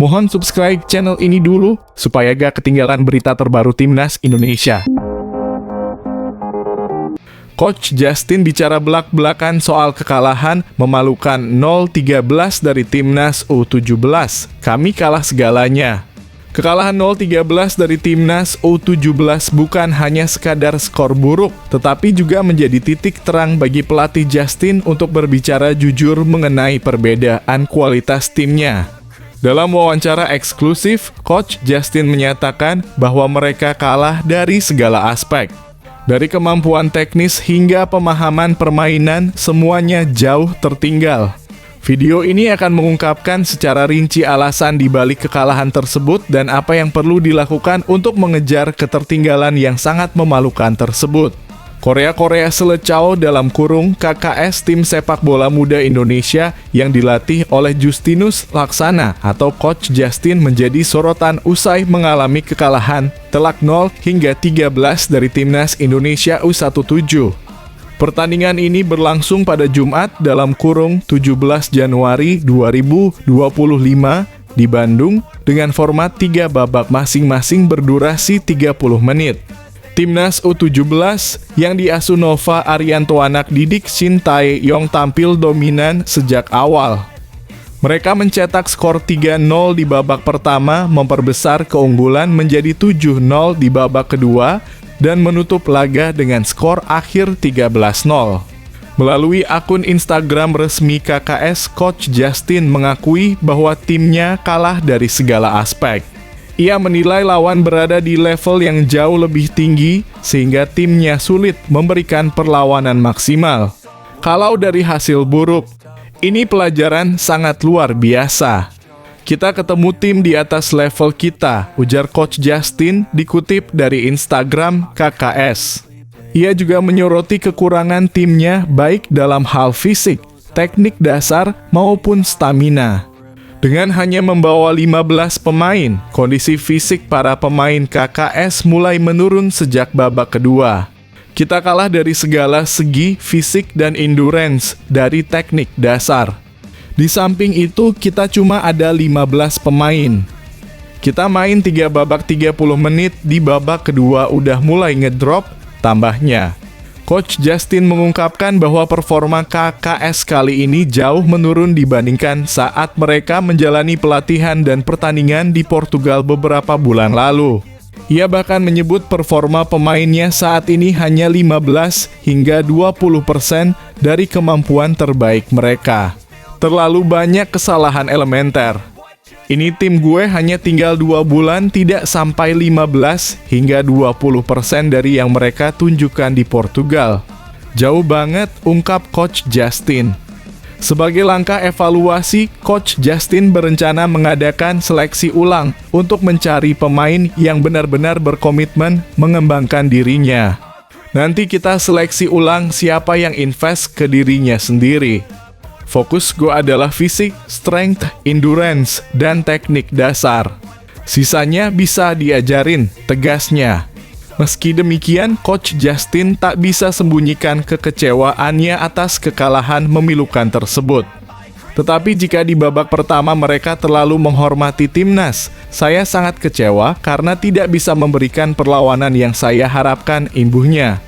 Mohon subscribe channel ini dulu, supaya gak ketinggalan berita terbaru Timnas Indonesia. Coach Justin bicara belak-belakan soal kekalahan memalukan 0-13 dari Timnas U17. Kami kalah segalanya. Kekalahan 0-13 dari Timnas U17 bukan hanya sekadar skor buruk, tetapi juga menjadi titik terang bagi pelatih Justin untuk berbicara jujur mengenai perbedaan kualitas timnya. Dalam wawancara eksklusif, Coach Justin menyatakan bahwa mereka kalah dari segala aspek. Dari kemampuan teknis hingga pemahaman permainan, semuanya jauh tertinggal. Video ini akan mengungkapkan secara rinci alasan di balik kekalahan tersebut dan apa yang perlu dilakukan untuk mengejar ketertinggalan yang sangat memalukan tersebut. Korea Selecao dalam kurung KKS tim sepak bola muda Indonesia yang dilatih oleh Justinus Laksana atau Coach Justin menjadi sorotan usai mengalami kekalahan telak 0 hingga 13 dari Timnas Indonesia U17. Pertandingan ini berlangsung pada Jumat dalam kurung 17 Januari 2025 di Bandung dengan format 3 babak masing-masing berdurasi 30 menit. Timnas U17 yang diasuh Nova Arianto anak didik Shin Tae-yong tampil dominan sejak awal. Mereka mencetak skor 3-0 di babak pertama, memperbesar keunggulan menjadi 7-0 di babak kedua, dan menutup laga dengan skor akhir 13-0. Melalui akun Instagram resmi KKS, Coach Justin mengakui bahwa timnya kalah dari segala aspek. Ia menilai lawan berada di level yang jauh lebih tinggi, sehingga timnya sulit memberikan perlawanan maksimal. Kalau dari hasil buruk, ini pelajaran sangat luar biasa. Kita ketemu tim di atas level kita, ujar Coach Justin dikutip dari Instagram KKS. Ia juga menyoroti kekurangan timnya baik dalam hal fisik, teknik dasar, maupun stamina. Dengan hanya membawa 15 pemain, kondisi fisik para pemain KKS mulai menurun sejak babak kedua. Kita kalah dari segala segi fisik dan endurance dari teknik dasar. Di samping itu, kita cuma ada 15 pemain. Kita main 3 babak 30 menit, di babak kedua udah mulai ngedrop, tambahnya. Coach Justin mengungkapkan bahwa performa KKS kali ini jauh menurun dibandingkan saat mereka menjalani pelatihan dan pertandingan di Portugal beberapa bulan lalu. Ia bahkan menyebut performa pemainnya saat ini hanya 15 hingga 20% dari kemampuan terbaik mereka. Terlalu banyak kesalahan elementer. Ini tim gue hanya tinggal 2 bulan tidak sampai 15 hingga 20% dari yang mereka tunjukkan di Portugal. Jauh banget, ungkap Coach Justin. Sebagai langkah evaluasi, Coach Justin berencana mengadakan seleksi ulang untuk mencari pemain yang benar-benar berkomitmen mengembangkan dirinya. Nanti kita seleksi ulang siapa yang invest ke dirinya sendiri. Fokus gue adalah fisik, strength, endurance, dan teknik dasar. Sisanya bisa diajarin, tegasnya. Meski demikian, Coach Justin tak bisa sembunyikan kekecewaannya atas kekalahan memilukan tersebut. Tetapi jika di babak pertama mereka terlalu menghormati timnas, saya sangat kecewa karena tidak bisa memberikan perlawanan yang saya harapkan, imbuhnya.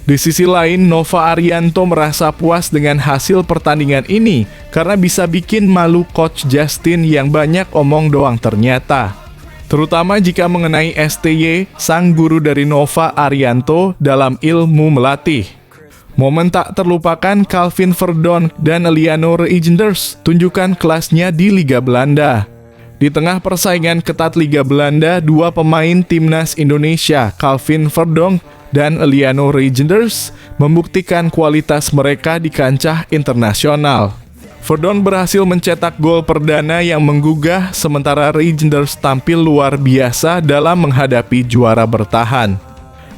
Di sisi lain, Nova Arianto merasa puas dengan hasil pertandingan ini karena bisa bikin malu Coach Justin yang banyak omong doang ternyata. Terutama jika mengenai STY, sang guru dari Nova Arianto dalam ilmu melatih. Momen tak terlupakan Calvin Verdonk dan Liano Reijnders tunjukkan kelasnya di Liga Belanda. Di tengah persaingan ketat Liga Belanda, 2 pemain timnas Indonesia, Calvin Verdonk dan Liano Reijnders, membuktikan kualitas mereka di kancah internasional. Verdonk berhasil mencetak gol perdana yang menggugah, sementara Reijnders tampil luar biasa dalam menghadapi juara bertahan.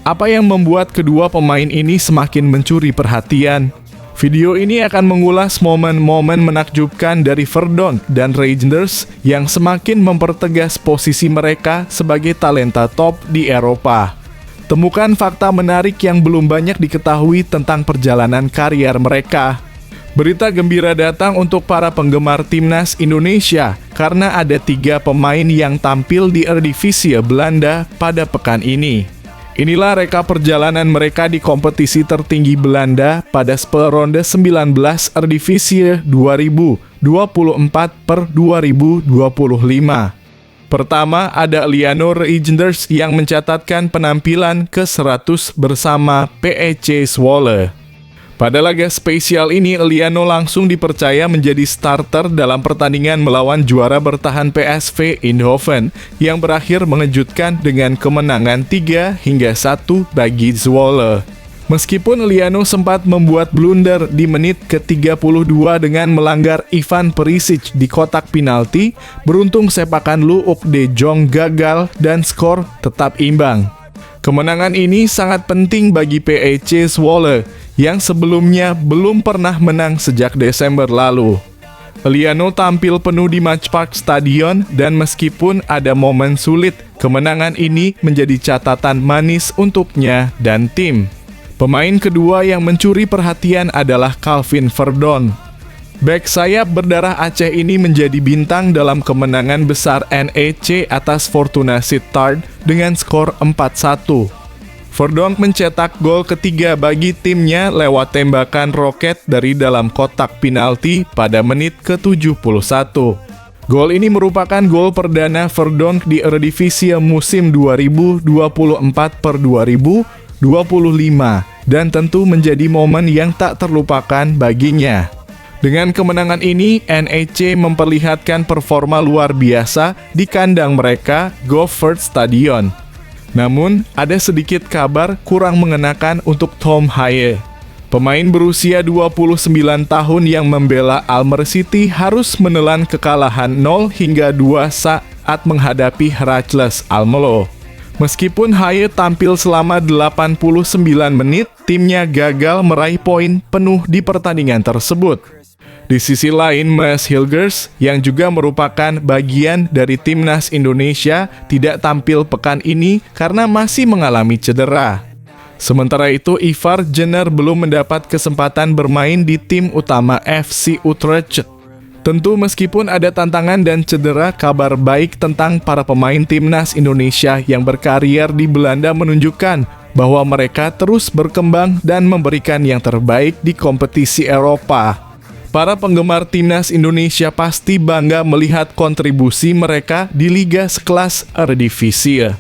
Apa yang membuat kedua pemain ini semakin mencuri perhatian? Video ini akan mengulas momen-momen menakjubkan dari Verdonk dan Reijnders yang semakin mempertegas posisi mereka sebagai talenta top di Eropa. Temukan fakta menarik yang belum banyak diketahui tentang perjalanan karier mereka. Berita gembira datang untuk para penggemar timnas Indonesia karena ada 3 pemain yang tampil di Eredivisie Belanda pada pekan ini. Inilah reka perjalanan mereka di kompetisi tertinggi Belanda pada ronde 19 Eredivisie 2024/2025. Pertama, ada Liano Reijnders yang mencatatkan penampilan ke-100 bersama PEC Zwolle. Pada laga spesial ini, Liano langsung dipercaya menjadi starter dalam pertandingan melawan juara bertahan PSV Eindhoven yang berakhir mengejutkan dengan kemenangan 3-1 bagi Zwolle. Meskipun Liano sempat membuat blunder di menit ke-32 dengan melanggar Ivan Perisic di kotak penalti, beruntung sepakan Luuk de Jong gagal dan skor tetap imbang. Kemenangan ini sangat penting bagi PEC Zwolle yang sebelumnya belum pernah menang sejak Desember lalu. Liano tampil penuh di Matchpark Stadion dan meskipun ada momen sulit, kemenangan ini menjadi catatan manis untuknya dan tim. Pemain kedua yang mencuri perhatian adalah Calvin Verdonk. Bek sayap berdarah Aceh ini menjadi bintang dalam kemenangan besar NEC atas Fortuna Sittard dengan skor 4-1. Verdonk mencetak gol ketiga bagi timnya lewat tembakan roket dari dalam kotak penalti pada menit ke-71. Gol ini merupakan gol perdana Verdonk di Eredivisie musim 2024/2025 dan tentu menjadi momen yang tak terlupakan baginya. Dengan kemenangan ini, NEC memperlihatkan performa luar biasa di kandang mereka, Goffert Stadion. Namun, ada sedikit kabar kurang mengenakan untuk Tom Haye. Pemain berusia 29 tahun yang membela Almer City harus menelan kekalahan 0-2 saat menghadapi Heracles Almelo. Meskipun Haye tampil selama 89 menit, timnya gagal meraih poin penuh di pertandingan tersebut. Di sisi lain, Maes Hilgers yang juga merupakan bagian dari timnas Indonesia tidak tampil pekan ini karena masih mengalami cedera. Sementara itu, Ivar Jenner belum mendapat kesempatan bermain di tim utama FC Utrecht. Tentu meskipun ada tantangan dan cedera, kabar baik tentang para pemain timnas Indonesia yang berkarier di Belanda menunjukkan bahwa mereka terus berkembang dan memberikan yang terbaik di kompetisi Eropa. Para penggemar timnas Indonesia pasti bangga melihat kontribusi mereka di liga sekelas Eredivisie.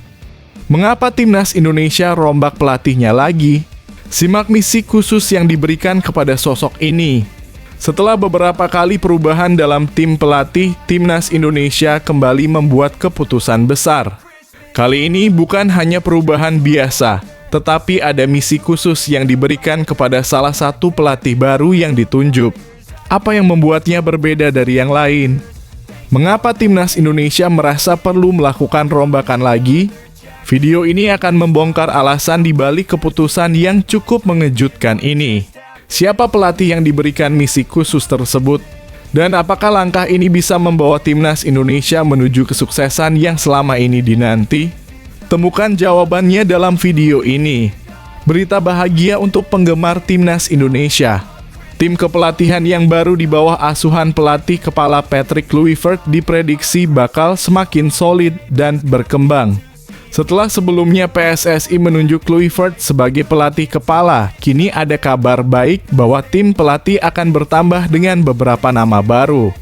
Mengapa timnas Indonesia rombak pelatihnya lagi? Simak misi khusus yang diberikan kepada sosok ini. Setelah beberapa kali perubahan dalam tim pelatih, timnas Indonesia kembali membuat keputusan besar. Kali ini bukan hanya perubahan biasa, tetapi ada misi khusus yang diberikan kepada salah satu pelatih baru yang ditunjuk. Apa yang membuatnya berbeda dari yang lain? Mengapa timnas Indonesia merasa perlu melakukan rombakan lagi? Video ini akan membongkar alasan di balik keputusan yang cukup mengejutkan ini. Siapa pelatih yang diberikan misi khusus tersebut? Dan apakah langkah ini bisa membawa timnas Indonesia menuju kesuksesan yang selama ini dinanti? Temukan jawabannya dalam video ini. Berita bahagia untuk penggemar timnas Indonesia. Tim kepelatihan yang baru di bawah asuhan pelatih kepala Patrick Kluivert diprediksi bakal semakin solid dan berkembang. Setelah sebelumnya PSSI menunjuk Kluivert sebagai pelatih kepala, kini ada kabar baik bahwa tim pelatih akan bertambah dengan beberapa nama baru.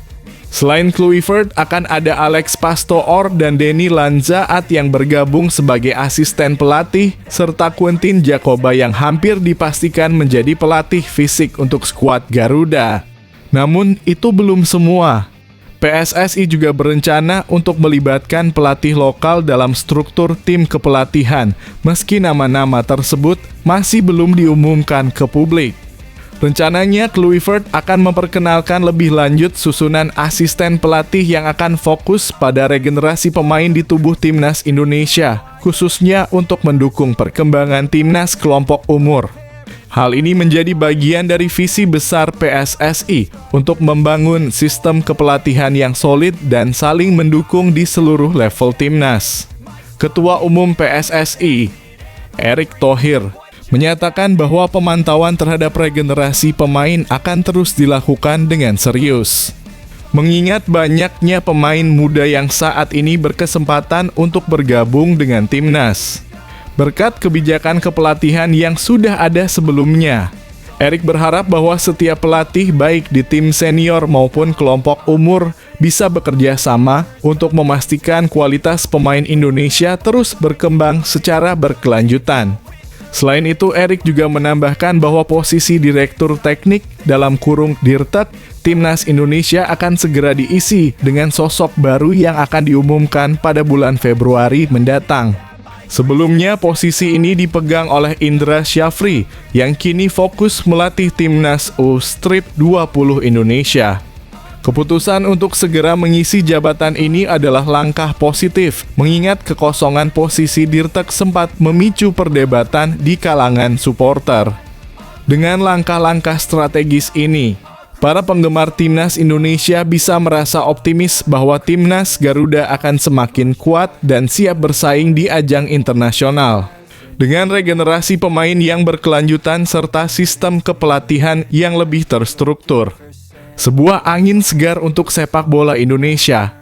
Selain Kluivert, akan ada Alex Pastoor dan Denny Lanzaat yang bergabung sebagai asisten pelatih, serta Quentin Jacoba yang hampir dipastikan menjadi pelatih fisik untuk skuad Garuda. Namun, itu belum semua. PSSI juga berencana untuk melibatkan pelatih lokal dalam struktur tim kepelatihan, meski nama-nama tersebut masih belum diumumkan ke publik. Rencananya, Kluivert akan memperkenalkan lebih lanjut susunan asisten pelatih yang akan fokus pada regenerasi pemain di tubuh timnas Indonesia, khususnya untuk mendukung perkembangan timnas kelompok umur. Hal ini menjadi bagian dari visi besar PSSI untuk membangun sistem kepelatihan yang solid dan saling mendukung di seluruh level timnas. Ketua Umum PSSI, Erick Thohir, menyatakan bahwa pemantauan terhadap regenerasi pemain akan terus dilakukan dengan serius. Mengingat banyaknya pemain muda yang saat ini berkesempatan untuk bergabung dengan timnas. Berkat kebijakan kepelatihan yang sudah ada sebelumnya, Erik berharap bahwa setiap pelatih baik di tim senior maupun kelompok umur bisa bekerja sama untuk memastikan kualitas pemain Indonesia terus berkembang secara berkelanjutan. Selain itu, Erik juga menambahkan bahwa posisi Direktur Teknik dalam kurung Dirtek Timnas Indonesia akan segera diisi dengan sosok baru yang akan diumumkan pada bulan Februari mendatang. Sebelumnya, posisi ini dipegang oleh Indra Syafri yang kini fokus melatih Timnas U-20 Indonesia. Keputusan untuk segera mengisi jabatan ini adalah langkah positif, mengingat kekosongan posisi Dirtek sempat memicu perdebatan di kalangan supporter. Dengan langkah-langkah strategis ini, para penggemar Timnas Indonesia bisa merasa optimis bahwa Timnas Garuda akan semakin kuat dan siap bersaing di ajang internasional. Dengan regenerasi pemain yang berkelanjutan serta sistem kepelatihan yang lebih terstruktur. Sebuah angin segar untuk sepak bola Indonesia